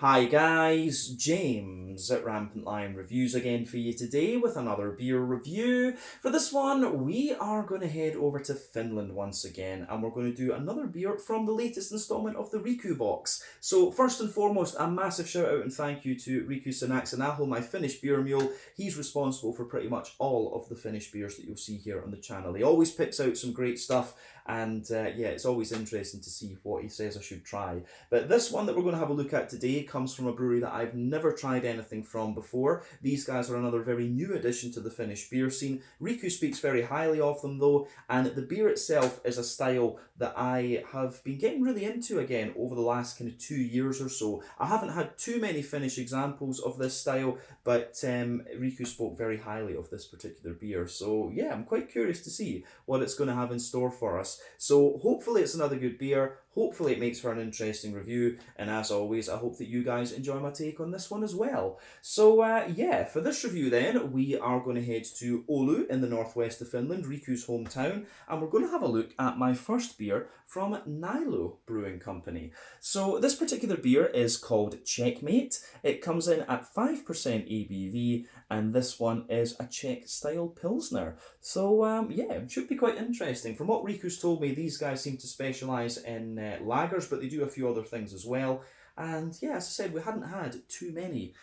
Hi guys, James at Rampant Lion Reviews again for you today with another beer review. For this one, we are going to head over to Finland once again and we're going to do another beer from the latest installment of the Riku box. So first and foremost, a massive shout out and thank you to Riku Sanaxanaho, my Finnish beer mule. He's responsible for pretty much all of the Finnish beers that you'll see here on the channel. He always picks out some great stuff and yeah, it's always interesting to see what he says I should try. But this one that we're going to have a look at today comes from a brewery that I've never tried anything from before. These guys are another very new addition to the Finnish beer scene. Riku speaks very highly of them though, and the beer itself is a style that I have been getting really into again over the last kind of 2 years or so. I haven't had too many Finnish examples of this style, but Riku spoke very highly of this particular beer. So yeah, I'm quite curious to see what it's going to have in store for us. So hopefully it's another good beer. Hopefully it makes for an interesting review, and as always, I hope that you guys enjoy my take on this one as well. So yeah, for this review then, we are going to head to Oulu in the northwest of Finland, Riku's hometown, and we're going to have a look at my first beer from Naïlo Brewing Company. So this particular beer is called Czechmate. It comes in at 5% ABV, and this one is a Czech style Pilsner. So yeah, it should be quite interesting. From what Riku's told me, these guys seem to specialise in lagers, but they do a few other things as well. And yeah, as I said, we hadn't had too many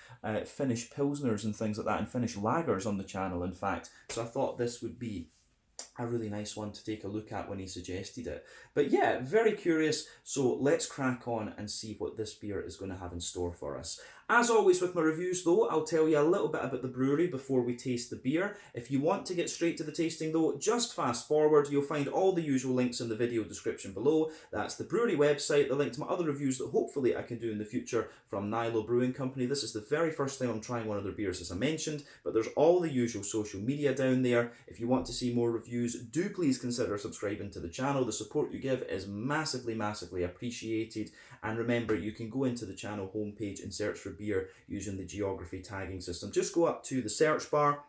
Finnish Pilsners and things like that, and Finnish lagers on the channel, in fact. So I thought this would be a really nice one to take a look at when he suggested it. But yeah, very curious, so let's crack on and see what this beer is going to have in store for us. As always with my reviews though, I'll tell you a little bit about the brewery before we taste the beer. If you want to get straight to the tasting though, just fast forward. You'll find all the usual links in the video description below. That's the brewery website, the link to my other reviews that hopefully I can do in the future from Naïlo Brewing Company. This is the very first time I'm trying one of their beers, as I mentioned, but there's all the usual social media down there. If you want to see more reviews, do please consider subscribing to the channel. The support you give is massively appreciated. And remember, you can go into the channel homepage and search for beer using the geography tagging system. Just go up to the search bar,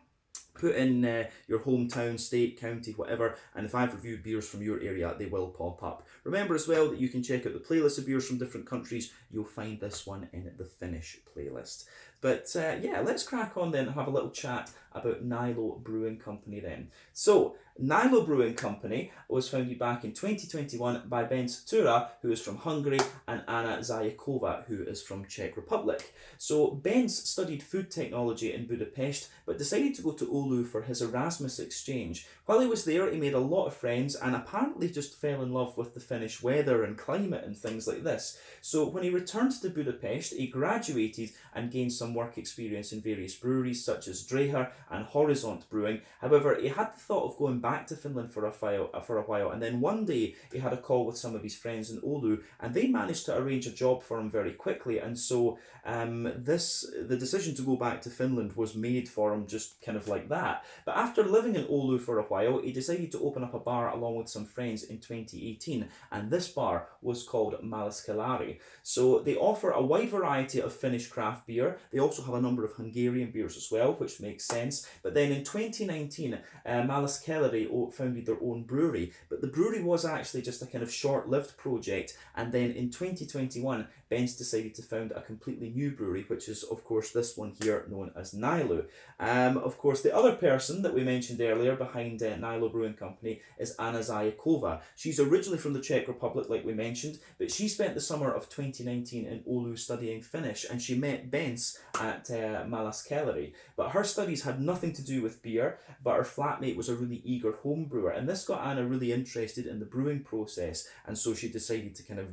put in your hometown, state, county, whatever, and if I've reviewed beers from your area, they will pop up. Remember as well that you can check out the playlist of beers from different countries. You'll find this one in the Finnish playlist. But yeah, let's crack on then and have a little chat about Naïlo Brewing Company then. So, Naïlo Brewing Company was founded back in 2021 by Bence Tura, who is from Hungary, and Anna Zajakova, who is from Czech Republic. So, Bence studied food technology in Budapest, but decided to go to Oulu for his Erasmus exchange. While he was there, he made a lot of friends and apparently just fell in love with the Finnish weather and climate and things like this. So, when he returned to Budapest, he graduated and gained some work experience in various breweries such as Dreher and Horizont Brewing. However, he had the thought of going back to Finland for a while, and then one day he had a call with some of his friends in Oulu, and they managed to arrange a job for him very quickly. And so the decision to go back to Finland was made for him just kind of like that. But after living in Oulu for a while, he decided to open up a bar along with some friends in 2018, and this bar was called Maistila. So they offer a wide variety of Finnish craft beer. They also have a number of Hungarian beers as well, which makes sense. But then in 2019, Maistila founded their own brewery. But the brewery was actually just a kind of short-lived project. And then in 2021, Bence decided to found a completely new brewery, which is, of course, this one here known as Naïlo. Of course, the other person that we mentioned earlier behind Naïlo Brewing Company is Anna Zajakova. She's originally from the Czech Republic, like we mentioned, but she spent the summer of 2019 in Oulu studying Finnish, and she met Bence at Maistila. But her studies had nothing to do with beer, but her flatmate was a really eager home brewer, and this got Anna really interested in the brewing process, and so she decided to kind of,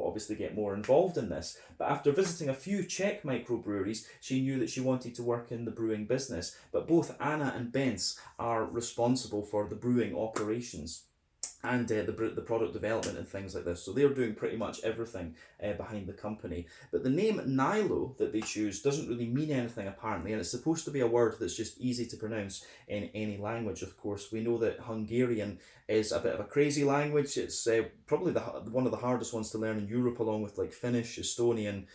obviously get more involved in this. But after visiting a few Czech microbreweries, she knew that she wanted to work in the brewing business. But both Anna and Bence are responsible for the brewing operations and the product development and things like this. So they're doing pretty much everything behind the company. But the name Naïlo that they choose doesn't really mean anything apparently, and it's supposed to be a word that's just easy to pronounce in any language, of course. We know that Hungarian is a bit of a crazy language. It's probably one of the hardest ones to learn in Europe, along with like Finnish, Estonian,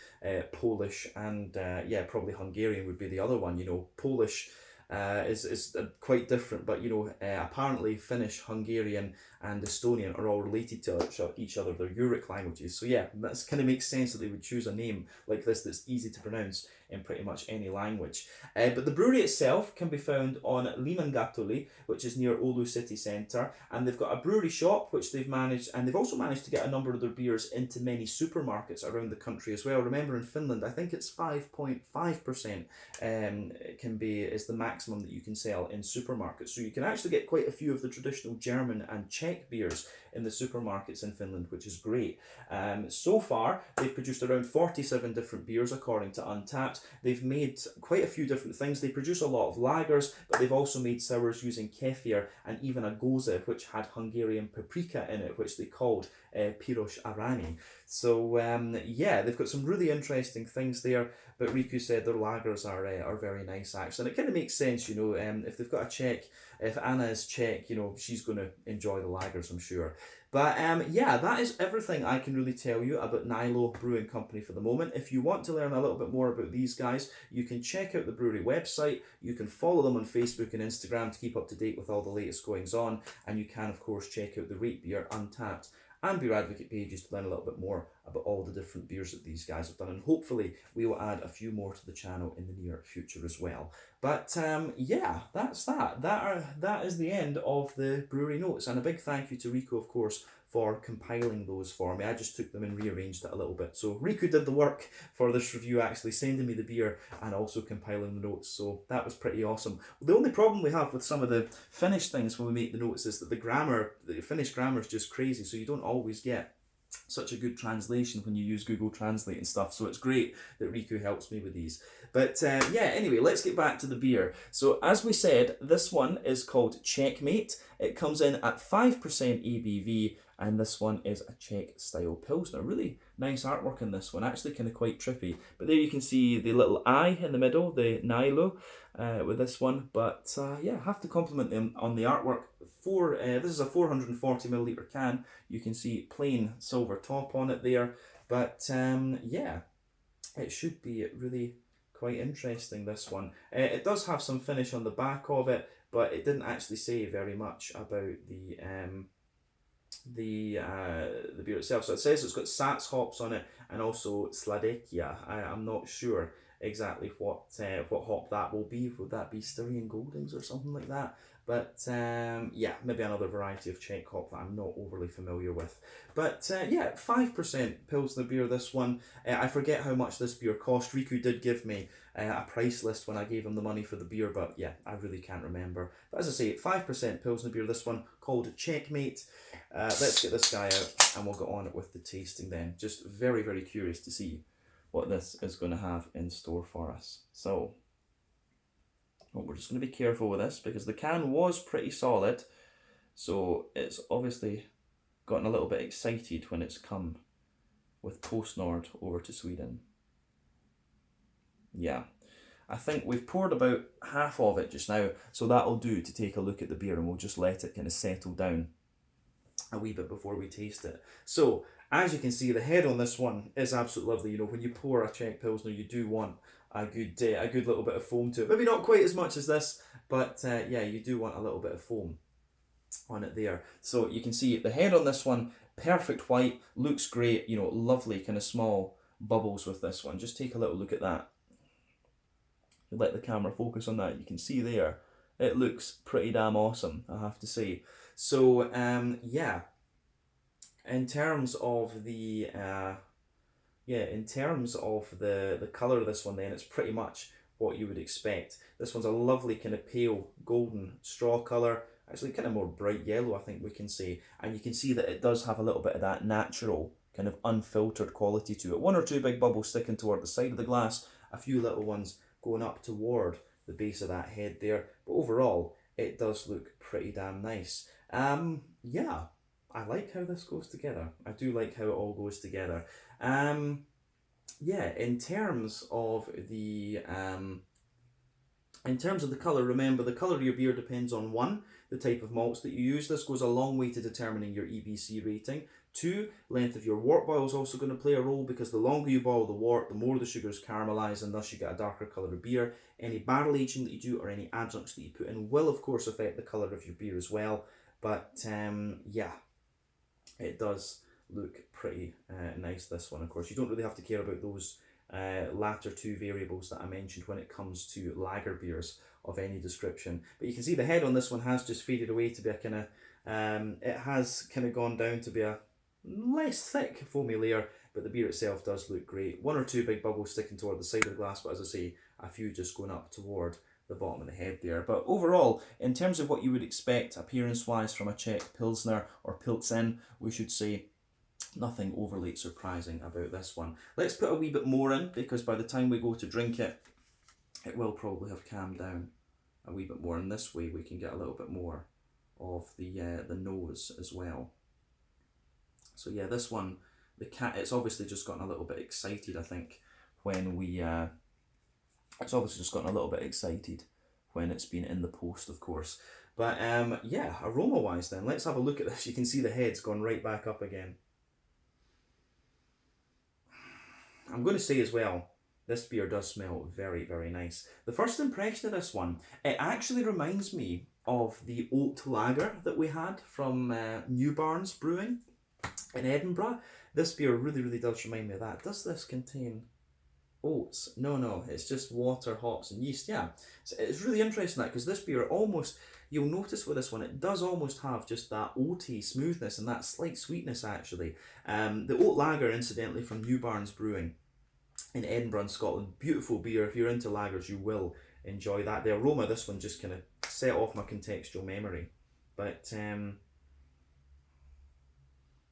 Polish, and yeah, probably Hungarian would be the other one. Polish is quite different, but apparently Finnish, Hungarian and Estonian are all related to each other. They're Uric languages. So yeah, that kind of makes sense that they would choose a name like this that's easy to pronounce in pretty much any language. But the brewery itself can be found on Limangatuli, which is near Oulu city centre, and they've got a brewery shop which they've managed, and they've also managed to get a number of their beers into many supermarkets around the country as well. Remember, in Finland, I think it's 5.5% is the maximum that you can sell in supermarkets. So you can actually get quite a few of the traditional German and Czech beers in the supermarkets in Finland, which is great. So far, they've produced around 47 different beers according to Untappd. They've made quite a few different things. They produce a lot of lagers, but they've also made sours using kefir and even a gose, which had Hungarian paprika in it, which they called piros arani. So yeah, they've got some really interesting things there, but Riku said their lagers are very nice actually, and it kind of makes sense, you know, if they've got a Czech, if Anna is Czech, you know, she's going to enjoy the lagers, I'm sure. But yeah, that is everything I can really tell you about Naïlo Brewing Company for the moment. If you want to learn a little bit more about these guys, you can check out the brewery website, you can follow them on Facebook and Instagram to keep up to date with all the latest goings on, and you can of course check out the Rate Beer, Untappd and Beer Advocate pages to learn a little bit more about all the different beers that these guys have done, and hopefully we will add a few more to the channel in the near future as well. But yeah, that's that. That is the end of the brewery notes, and a big thank you to Rico, of course, for compiling those for me. I just took them and rearranged it a little bit. So Riku did the work for this review, actually sending me the beer and also compiling the notes. So that was pretty awesome. The only problem we have with some of the Finnish things when we make the notes is that the Finnish grammar is just crazy. So you don't always get such a good translation when you use Google Translate and stuff, so it's great that Riku helps me with these. But yeah, anyway, let's get back to the beer. So as we said, this one is called Czechmate. It comes in at 5% ABV, and this one is a Czech style Pilsner. Really nice artwork in this one, actually kind of quite trippy. But there you can see the little I in the middle, the Naïlo, with this one. But yeah, have to compliment them on the artwork. This is a 440ml can. You can see plain silver top on it there. But yeah, it should be really quite interesting, this one. It does have some finish on the back of it, but it didn't actually say very much about the beer itself. So it says it's got Sats hops on it and also Sladekia. I'm not sure exactly what hop that will be. Would that be Styrian Goldings or something like that? But yeah, maybe another variety of Czech hop that I'm not overly familiar with. But yeah, 5% Pilsner beer, this one. I forget how much this beer cost. Riku did give me a price list when I gave him the money for the beer, but yeah, I really can't remember. But as I say, 5% Pilsner beer, this one, called Czechmate. Let's get this guy out and we'll get on with the tasting then. Just very, very curious to see what this is going to have in store for us. So, well, we're just going to be careful with this because the can was pretty solid, so it's obviously gotten a little bit excited when it's come with PostNord over to Sweden. Yeah, I think we've poured about half of it just now, so that'll do to take a look at the beer, and we'll just let it kind of settle down a wee bit before we taste it. So, as you can see, the head on this one is absolutely lovely. You know, when you pour a Czech Pilsner, you do want a good little bit of foam to it. Maybe not quite as much as this, but yeah, you do want a little bit of foam on it there. So you can see the head on this one, perfect white, looks great, you know, lovely kind of small bubbles with this one. Just take a little look at that. Let the camera focus on that. You can see there, it looks pretty damn awesome, I have to say. So yeah, in terms of the the colour of this one, then it's pretty much what you would expect. This one's a lovely kind of pale golden straw colour, actually kind of more bright yellow, I think we can say, and you can see that it does have a little bit of that natural kind of unfiltered quality to it. One or two big bubbles sticking toward the side of the glass, a few little ones going up toward the base of that head there, but overall it does look pretty damn nice. Yeah, I like how this goes together. I do like how it all goes together. Yeah, in terms of the colour, remember the colour of your beer depends on 1, the type of malts that you use. This goes a long way to determining your EBC rating. 2, length of your wort boil is also going to play a role, because the longer you boil the wort, the more the sugars caramelise, and thus you get a darker colour of beer. Any barrel aging that you do or any adjuncts that you put in will of course affect the colour of your beer as well. But yeah, It does look pretty nice, this one. Of course, you don't really have to care about those latter two variables that I mentioned when it comes to lager beers of any description. But you can see the head on this one has just faded away to be a kind of, it has kind of gone down to be a less thick foamy layer, but the beer itself does look great. One or two big bubbles sticking toward the side of the glass, but as I say, a few just going up toward the bottom of the head there. But overall, in terms of what you would expect appearance-wise from a Czech Pilsner or Pilsen, we should say nothing overly surprising about this one. Let's put a wee bit more in, because by the time we go to drink it, it will probably have calmed down a wee bit more. And this way we can get a little bit more of the nose as well. So yeah, this one, it's obviously just gotten a little bit excited, I think, when we, it's obviously just gotten a little bit excited when it's been in the post, of course. But yeah, aroma-wise then, let's have a look at this. You can see the head's gone right back up again. I'm going to say as well, this beer does smell very, very nice. The first impression of this one, it actually reminds me of the oat lager that we had from New Barns Brewing in Edinburgh. This beer really, really does remind me of that. Does this contain oats? No, it's just water, hops and yeast. Yeah, so it's really interesting that, because this beer almost, you'll notice with this one, it does almost have just that oaty smoothness and that slight sweetness actually. The oat lager, incidentally, from New Barns Brewing in Edinburgh, Scotland. Beautiful beer. If you're into lagers, you will enjoy that. The aroma, this one just kind of set off my contextual memory. But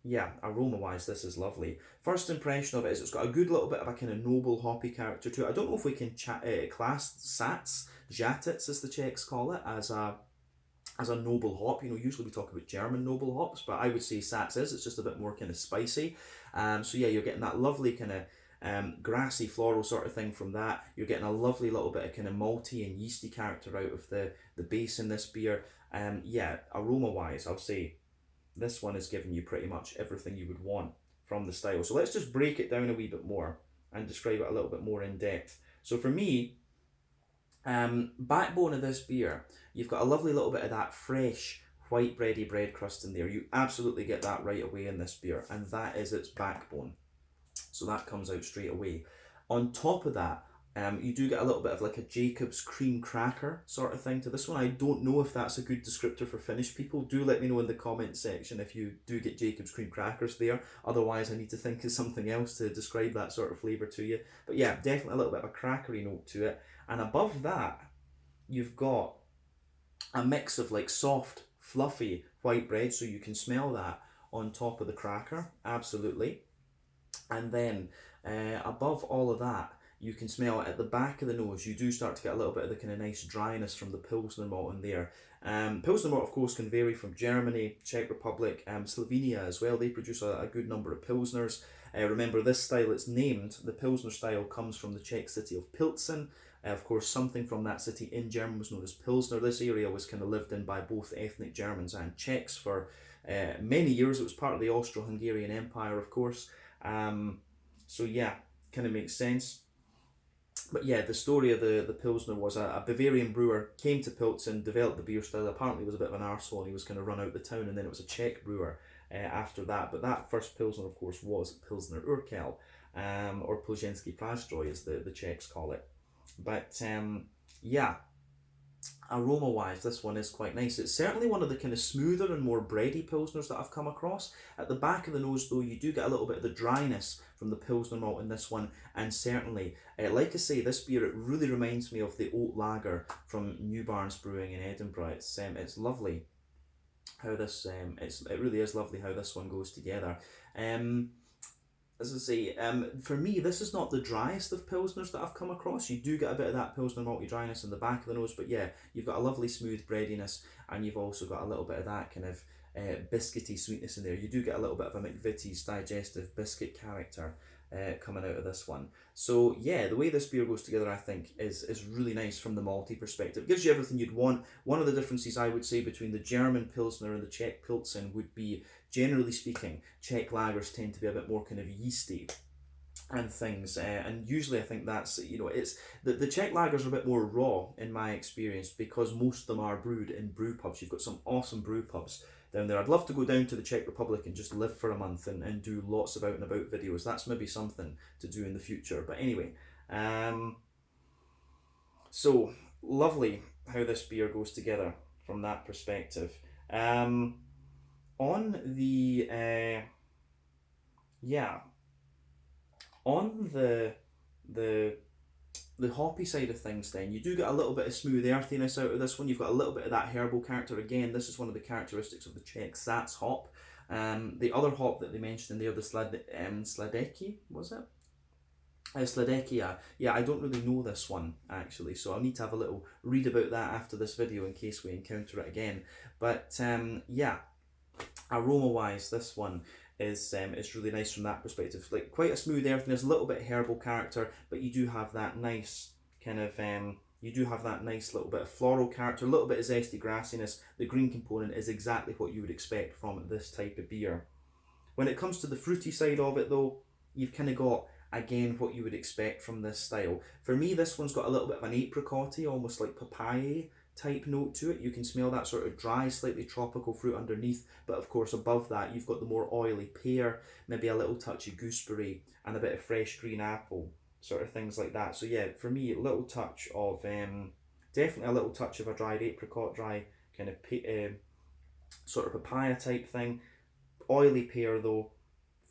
yeah, aroma-wise, this is lovely. First impression of it is it's got a good little bit of a kind of noble hoppy character to it. I don't know if we can class Sats, Žatec as the Czechs call it, as a noble hop. You know, usually we talk about German noble hops, but I would say Sats is. It's just a bit more kind of spicy. So yeah, you're getting that lovely kind of grassy floral sort of thing from that. You're getting a lovely little bit of kind of malty and yeasty character out of the base in this beer. Yeah, aroma-wise, I'll say this one is giving you pretty much everything you would want from the style. So let's just break it down a wee bit more and describe it a little bit more in depth. So for me, backbone of this beer, you've got a lovely little bit of that fresh white bready bread crust in there. You absolutely get that right away in this beer, and that is its backbone. So that comes out straight away. On top of that, you do get a little bit of like a Jacob's cream cracker sort of thing to this one. I don't know if that's a good descriptor for Finnish people. Do let me know in the comment section if you do get Jacob's cream crackers there. Otherwise, I need to think of something else to describe that sort of flavour to you. But yeah, definitely a little bit of a crackery note to it. And above that, you've got a mix of like soft, fluffy white bread, so you can smell that on top of the cracker, absolutely. And then above all of that, you can smell it at the back of the nose. You do start to get a little bit of the kind of nice dryness from the Pilsner malt in there. Pilsner malt, of course, can vary from Germany, Czech Republic, Slovenia as well. They produce a good number of Pilsners. Remember, this style, it's named, the Pilsner style comes from the Czech city of Pilsen. Of course, something from that city in German was known as Pilsner. This area was kind of lived in by both ethnic Germans and Czechs for many years. It was part of the Austro-Hungarian Empire, of course. So yeah, kind of makes sense. But yeah, the story of the Pilsner was a Bavarian brewer came to Pilsen, developed the beer style. Apparently, he was a bit of an arsehole and he was going to run out the town, and then it was a Czech brewer after that. But that first Pilsner, of course, was Pilsner Urquell, or Plzeňský Prazdroj, as the Czechs call it. But yeah, aroma-wise, this one is quite nice. It's certainly one of the kind of smoother and more bready Pilsners that I've come across. At the back of the nose, though, you do get a little bit of the dryness from the Pilsner malt in this one, and certainly, like I say, this beer, it really reminds me of the oat lager from New Barns Brewing in Edinburgh. It's lovely how this, it really is lovely how this one goes together. As I say, for me, this is not the driest of Pilsners that I've come across. You do get a bit of that Pilsner malty dryness in the back of the nose, but yeah, you've got a lovely smooth breadiness, and you've also got a little bit of that kind of biscuity sweetness in there. You do get a little bit of a McVitie's digestive biscuit character coming out of this one. So yeah, the way this beer goes together, I think, is really nice from the malty perspective. It gives you everything you'd want. One of the differences I would say between the German Pilsner and the Czech Pilsen would be, generally speaking, Czech lagers tend to be a bit more kind of yeasty and things, and usually I think that's, you know, it's the Czech lagers are a bit more raw in my experience, because most of them are brewed in brew pubs. You've got some awesome brew pubs down there. I'd love to go down to the Czech Republic and just live for a month and do lots of out and about videos. That's maybe something to do in the future. But anyway, so lovely how this beer goes together from that perspective. On the on the hoppy side of things, then you do get a little bit of smooth earthiness out of this one. You've got a little bit of that herbal character. Again, this is one of the characteristics of the Czech Sats hop. The other hop that they mentioned in there, the Sladeki, was it? Sladekia. Yeah, I don't really know this one actually, so I'll need to have a little read about that after this video in case we encounter it again. But yeah, aroma wise, this one is really nice from that perspective. Like quite a smooth earthiness, a little bit herbal character, but you do have that nice kind of you do have that nice little bit of floral character, a little bit of zesty grassiness. The green component is exactly what you would expect from this type of beer. When it comes to the fruity side of it though, you've kind of got, again, what you would expect from this style. For me, this one's got a little bit of an apricot-y, almost like papaya type note to it. You can smell that sort of dry, slightly tropical fruit underneath, but of course above that you've got the more oily pear, maybe a little touch of gooseberry, and a bit of fresh green apple, sort of things like that. So yeah, for me, a little touch of, definitely a little touch of a dried apricot, dry kind of sort of papaya type thing. Oily pear though,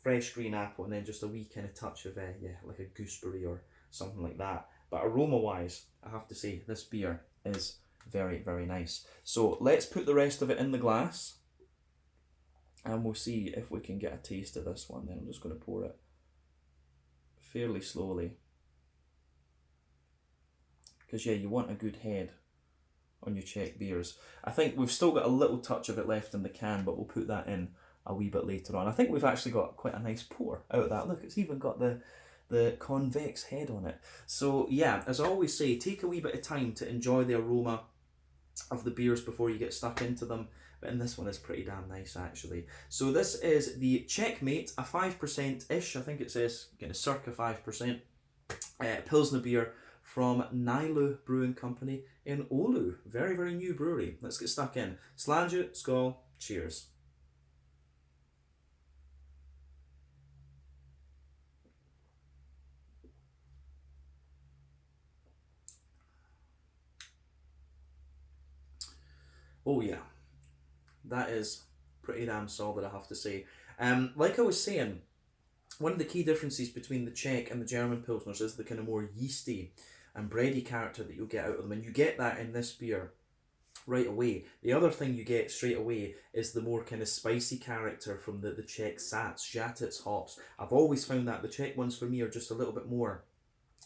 fresh green apple, and then just a wee kind of touch of yeah, like a gooseberry or something like that. But aroma wise, I have to say this beer is very, very nice. So let's put the rest of it in the glass and we'll see if we can get a taste of this one. Then I'm just going to pour it fairly slowly, because yeah, you want a good head on your Czech beers. I think we've still got a little touch of it left in the can, but we'll put that in a wee bit later on. I think we've actually got quite a nice pour out of that. Look, it's even got the convex head on it. So yeah, as I always say, take a wee bit of time to enjoy the aroma of the beers before you get stuck into them. But this one is pretty damn nice actually. So this is the Czechmate, a 5%-ish, I think it says kind of circa 5%, Pilsner beer from Naïlo Brewing Company in Oulu. Very, very new brewery. Let's get stuck in. Slange, skål, cheers. Oh yeah, that is pretty damn solid, I have to say. Like I was saying, one of the key differences between the Czech and the German Pilsners is the kind of more yeasty and bready character that you'll get out of them, and you get that in this beer right away. The other thing you get straight away is the more kind of spicy character from the Czech Sats, Žatec hops. I've always found that the Czech ones for me are just a little bit more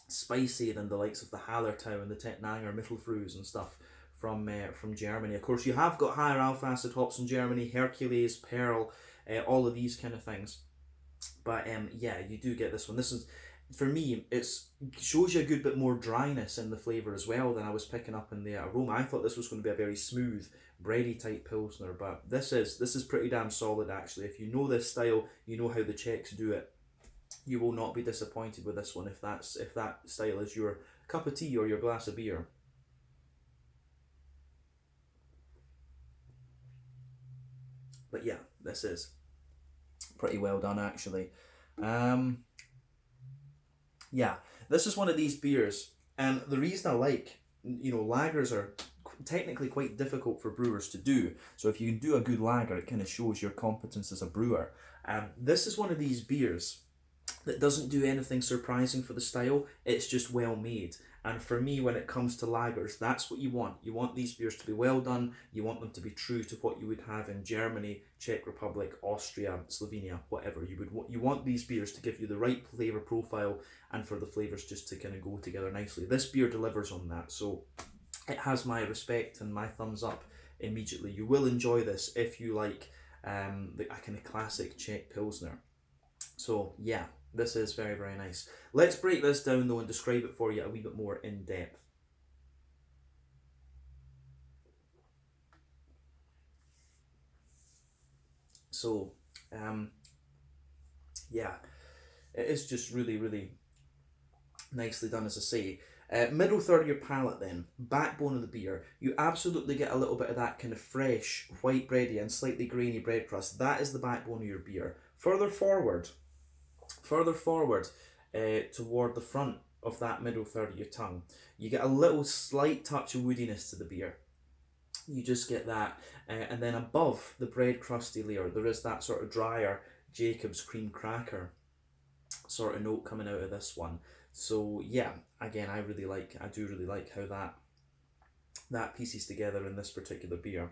spicy than the likes of the Hallertau and the Tettnanger Mittelfrühs and stuff from Germany. Of course, you have got higher alpha acid hops in Germany, Hercules, Pearl, all of these kind of things. But yeah, you do get this one. This is, for me, it shows you a good bit more dryness in the flavour as well than I was picking up in the aroma. I thought this was going to be a very smooth, bready type Pilsner, but this is pretty damn solid actually. If you know this style, you know how the Czechs do it, you will not be disappointed with this one if that style is your cup of tea or your glass of beer. But yeah, this is pretty well done actually. Yeah, this is one of these beers, and the reason I like, lagers are technically quite difficult for brewers to do. So if you can do a good lager, it kind of shows your competence as a brewer. This is one of these beers that doesn't do anything surprising for the style. It's just well made. And for me, when it comes to lagers, that's what you want. You want these beers to be well done. You want them to be true to what you would have in Germany, Czech Republic, Austria, Slovenia, whatever. You want these beers to give you the right flavour profile and for the flavours just to kind of go together nicely. This beer delivers on that. So it has my respect and my thumbs up immediately. You will enjoy this if you like a kind of classic Czech Pilsner. So yeah, this is very, very nice. Let's break this down though and describe it for you a wee bit more in depth. So, yeah, it is just really, really nicely done, as I say. Middle third of your palate then, backbone of the beer, you absolutely get a little bit of that kind of fresh, white bready and slightly grainy bread crust. That is the backbone of your beer. Further forward toward the front of that middle third of your tongue, you get a little slight touch of woodiness to the beer. You just get that. And then above the bread crusty layer, there is that sort of drier Jacob's cream cracker sort of note coming out of this one. So yeah, again, I do really like how that pieces together in this particular beer.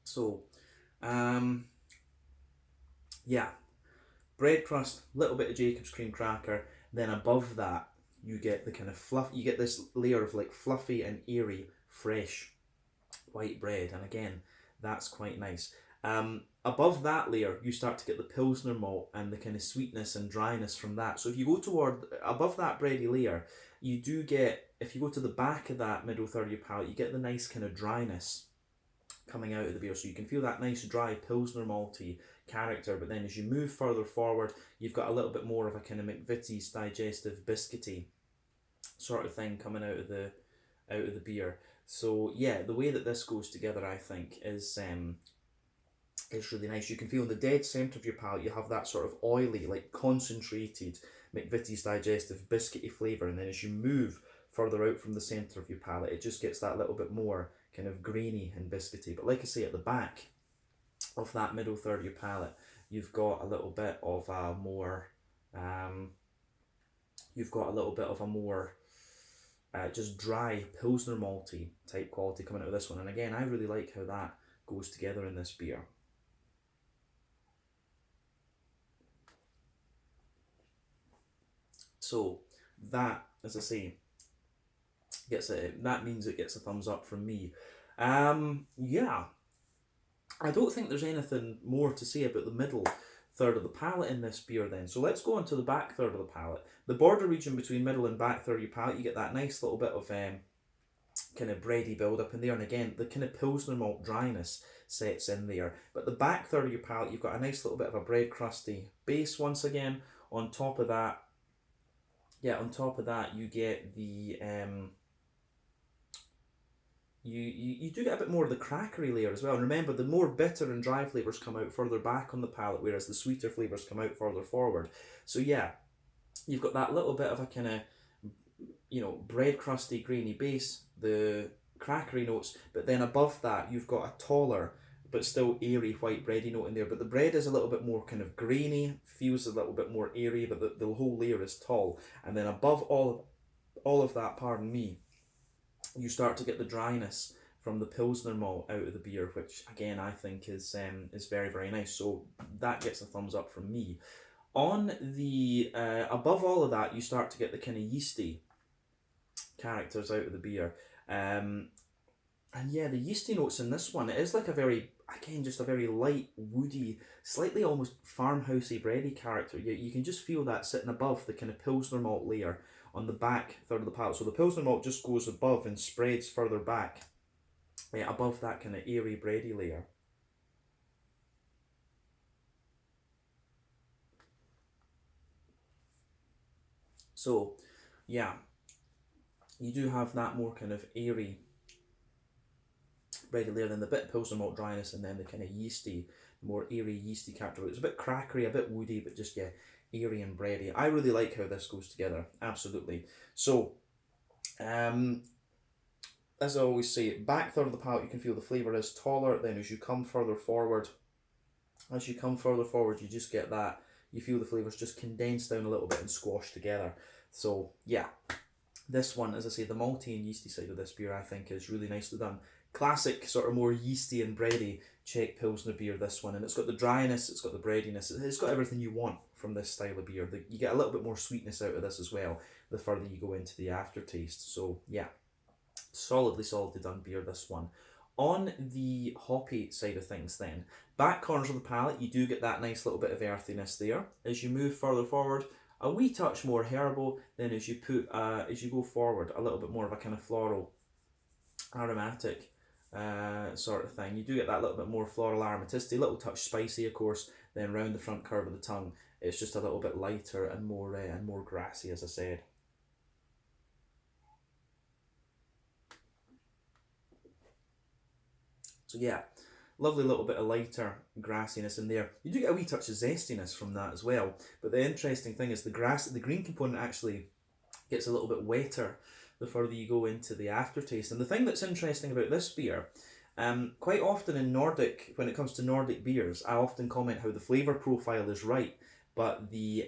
So, yeah, bread crust, little bit of Jacob's cream cracker. Then above that, you get the kind of fluff. You get this layer of like fluffy and airy, fresh white bread, and again, that's quite nice. Above that layer, you start to get the Pilsner malt and the kind of sweetness and dryness from that. So if you go toward above that bready layer, you do get, if you go to the back of that middle third of your palate, you get the nice kind of dryness coming out of the beer. So you can feel that nice dry Pilsner malty character, but then as you move further forward, you've got a little bit more of a kind of McVitie's digestive biscuity sort of thing coming out of the beer. So yeah, the way that this goes together, I think, is really nice. You can feel in the dead centre of your palate, you have that sort of oily, like concentrated McVitie's digestive biscuity flavour, and then as you move further out from the centre of your palate, it just gets that little bit more kind of grainy and biscuity. But like I say, at the back of that middle third of your palate, you've got a little bit of a more, just dry Pilsner malty type quality coming out of this one. And again, I really like how that goes together in this beer. So that, as I say, that means it gets a thumbs up from me. Yeah, I don't think there's anything more to say about the middle third of the palate in this beer then. So let's go on to the back third of the palate. The border region between middle and back third of your palate, you get that nice little bit of kind of bready build up in there, and again the kind of Pilsner malt dryness sets in there. But the back third of your palate, you've got a nice little bit of a bread crusty base once again. On top of that, you get the you do get a bit more of the crackery layer as well. And remember, the more bitter and dry flavours come out further back on the palate, whereas the sweeter flavours come out further forward. So yeah, you've got that little bit of a kind of, bread crusty, grainy base, the crackery notes, but then above that, you've got a taller, but still airy white bready note in there. But the bread is a little bit more kind of grainy, feels a little bit more airy, but the whole layer is tall. And then above all of that, pardon me, you start to get the dryness from the Pilsner malt out of the beer, which again I think is very, very nice. So that gets a thumbs up from me. On the above all of that, you start to get the kind of yeasty characters out of the beer. And yeah, the yeasty notes in this one, it is like just a very light, woody, slightly almost farmhousey bready character. You can just feel that sitting above the kind of Pilsner malt layer on the back third of the palate. So the Pilsner malt just goes above and spreads further back, above that kind of airy bready layer. So yeah, you do have that more kind of airy bready layer, then the bit of Pilsner malt dryness, and then the kind of yeasty, more airy yeasty character. It's a bit crackery, a bit woody, but just airy and bready. I really like how this goes together, absolutely. So, as I always say, back third of the palate, you can feel the flavour is taller. Then as you come further forward, you just get that. You feel the flavours just condensed down a little bit and squashed together. So yeah, this one, as I say, the malty and yeasty side of this beer, I think, is really nicely done. Classic sort of more yeasty and bready Czech Pilsner beer, this one, and it's got the dryness, it's got the breadiness, it's got everything you want from this style of beer. You get a little bit more sweetness out of this as well the further you go into the aftertaste. So yeah, solidly done beer, this one. On the hoppy side of things then, back corners of the palate, you do get that nice little bit of earthiness there. As you move further forward, a wee touch more herbal. Then as you go forward, a little bit more of a kind of floral, aromatic sort of thing. You do get that little bit more floral aromaticity, a little touch spicy, of course. Then round the front curve of the tongue, it's just a little bit lighter and more grassy, as I said. So yeah, lovely little bit of lighter grassiness in there. You do get a wee touch of zestiness from that as well. But the interesting thing is the green component actually gets a little bit wetter the further you go into the aftertaste. And the thing that's interesting about this beer, quite often in Nordic, when it comes to Nordic beers, I often comment how the flavour profile is right, but the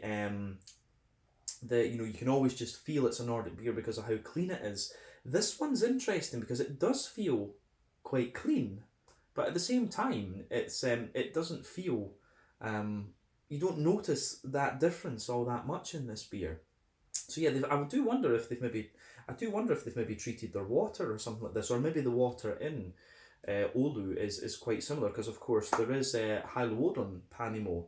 you can always just feel it's a Nordic beer because of how clean it is. This one's interesting because it does feel quite clean, but at the same time, it doesn't feel, you don't notice that difference all that much in this beer. So yeah, I do wonder if they've maybe treated their water or something like this, or maybe the water in Oulu is quite similar, because of course there is Hailuodon Panimo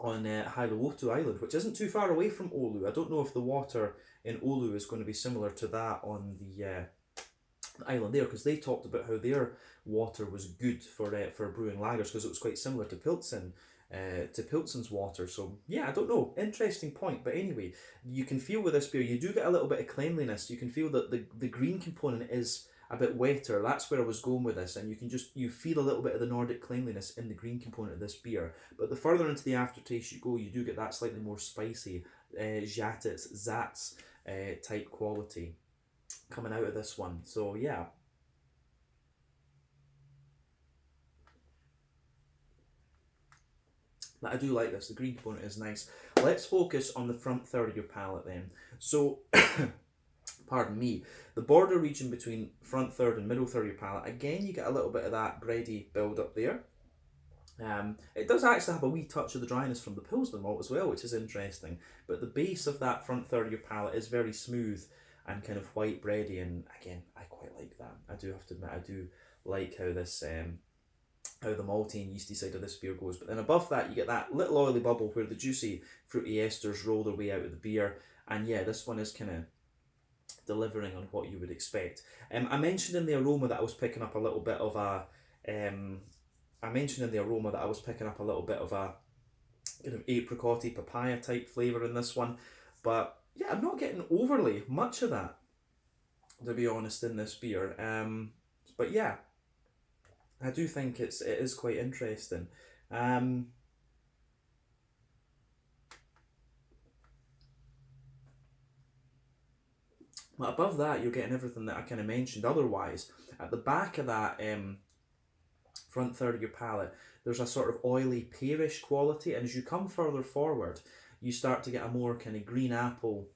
on Hailuotu Island, which isn't too far away from Oulu. I don't know if the water in Oulu is going to be similar to that on the island there, because they talked about how their water was good for brewing lagers, because it was quite similar to Pilsen's water. So yeah, I don't know, interesting point. But anyway, you can feel with this beer, you do get a little bit of cleanliness. You can feel that the green component is a bit wetter. That's where I was going with this, and you feel a little bit of the Nordic cleanliness in the green component of this beer. But the further into the aftertaste you go, you do get that slightly more spicy Zats type quality coming out of this one. So yeah, but I do like this. The green component is nice. Let's focus on the front third of your palate then. So pardon me, the border region between front third and middle third of your palate, again you get a little bit of that bready build up there. It does actually have a wee touch of the dryness from the Pilsner malt as well, which is interesting. But the base of that front third of your palate is very smooth and kind of white bready, and again, I quite like that. I do have to admit, I do like how this how the malty and yeasty side of this beer goes. But then above that, you get that little oily bubble where the juicy fruity esters roll their way out of the beer. And yeah, this one is kind of delivering on what you would expect. I mentioned in the aroma that I was picking up a little bit of a kind of apricotty papaya type flavour in this one. But yeah, I'm not getting overly much of that, to be honest, in this beer. But yeah, I do think it is quite interesting. But above that, you're getting everything that I kind of mentioned. Otherwise, at the back of that front third of your palate, there's a sort of oily, pearish quality, and as you come further forward, you start to get a more kind of green apple.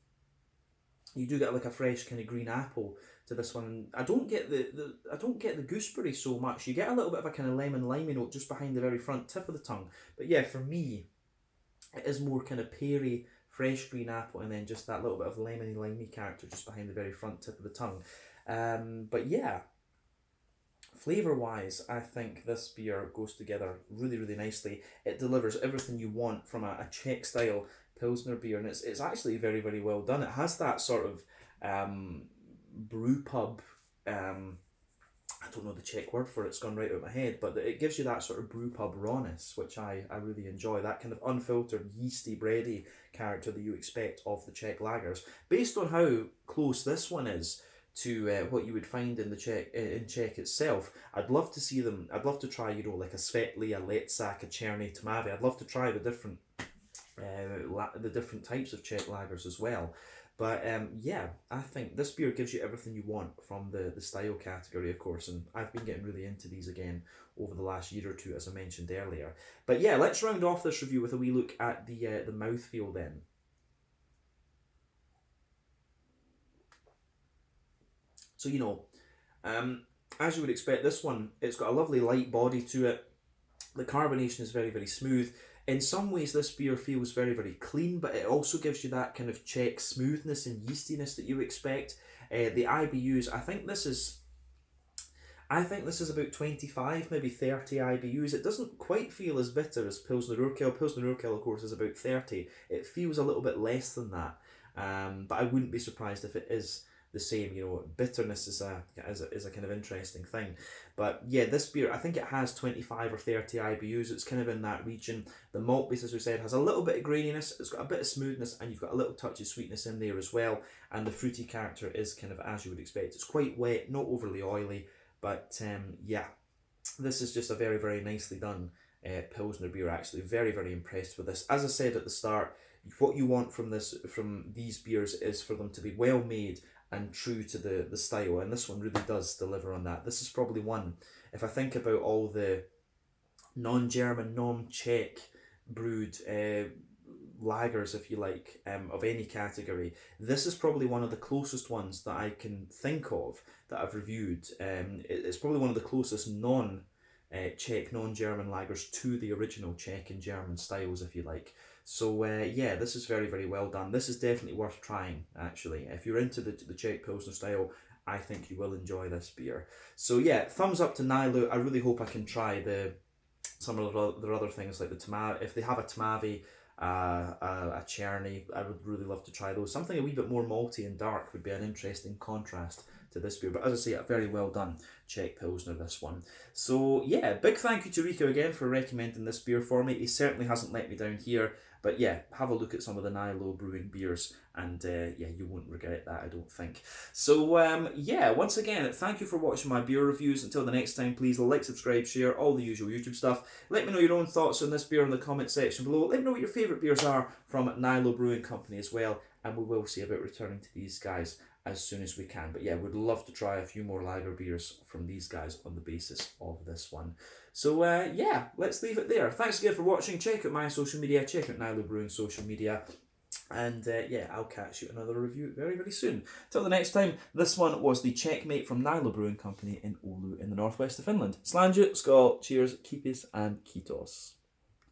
You do get like a fresh kind of green apple to this one. I don't get the gooseberry so much. You get a little bit of a kind of lemon limey note just behind the very front tip of the tongue. But yeah, for me, it is more kind of peary, fresh green apple, and then just that little bit of lemony limey character just behind the very front tip of the tongue. But yeah, flavour wise, I think this beer goes together really, really nicely. It delivers everything you want from a Czech style Pilsner beer, and it's actually very, very well done. It has that sort of brew pub, I don't know the Czech word for it, it's gone right out of my head, but it gives you that sort of brew pub rawness, which I really enjoy. That kind of unfiltered, yeasty, bready character that you expect of the Czech lagers. Based on how close this one is to what you would find in Czech itself, I'd love to see them. I'd love to try, like a Svetli, a Letsak, a Cherny Tmavy. I'd love to try the different types of Czech lagers as well. But yeah, I think this beer gives you everything you want from the style category, of course, and I've been getting really into these again over the last year or two, as I mentioned earlier. But yeah, let's round off this review with a wee look at the mouthfeel then. So, as you would expect, this one, it's got a lovely light body to it. The carbonation is very, very smooth. In some ways, this beer feels very, very clean, but it also gives you that kind of Czech smoothness and yeastiness that you expect. The IBUs, I think this is about 25, maybe 30 IBUs. It doesn't quite feel as bitter as Pilsner Urquell. Pilsner Urquell, of course, is about 30. It feels a little bit less than that, but I wouldn't be surprised if it is the same. You know, bitterness is a kind of interesting thing. But yeah, this beer, I think it has 25 or 30 IBUs. It's kind of in that region. The malt base, as we said, has a little bit of graininess. It's got a bit of smoothness, and you've got a little touch of sweetness in there as well. And the fruity character is kind of as you would expect. It's quite wet, not overly oily, but yeah, this is just a very, very nicely done Pilsner beer. Actually, very, very impressed with this. As I said at the start, what you want from these beers is for them to be well made and true to the style, and this one really does deliver on that. This is probably one, if I think about all the non-German, non-Czech brewed lagers, if you like, of any category, this is probably one of the closest ones that I can think of that I've reviewed. It's probably one of the closest Czech, non-German lagers to the original Czech and German styles, if you like. So yeah, this is very, very well done. This is definitely worth trying, actually. If you're into the Czech Pilsner style, I think you will enjoy this beer. So yeah, thumbs up to Naïlo. I really hope I can try some of their other things, like the Tmavy. If they have a Tmavy, a Cherny, I would really love to try those. Something a wee bit more malty and dark would be an interesting contrast to this beer. But as I say, a very well done Czech Pilsner, this one. So yeah, big thank you to Rico again for recommending this beer for me. He certainly hasn't let me down here. But yeah, have a look at some of the Naïlo Brewing beers, and yeah, you won't regret that, I don't think. So yeah, once again, thank you for watching my beer reviews. Until the next time, please like, subscribe, share, all the usual YouTube stuff. Let me know your own thoughts on this beer in the comment section below. Let me know what your favourite beers are from Naïlo Brewing Company as well, and we will see about returning to these guys as soon as we can. But yeah, we'd love to try a few more lager beers from these guys on the basis of this one. So yeah, let's leave it there. Thanks again for watching. Check out my social media, check out Naïlo Brewing's social media, and yeah, I'll catch you in another review very, very soon. Till the next time, this one was the Czechmate from Naïlo Brewing Company in Oulu in the northwest of Finland. Slange, skål, cheers, kipis, and kitos.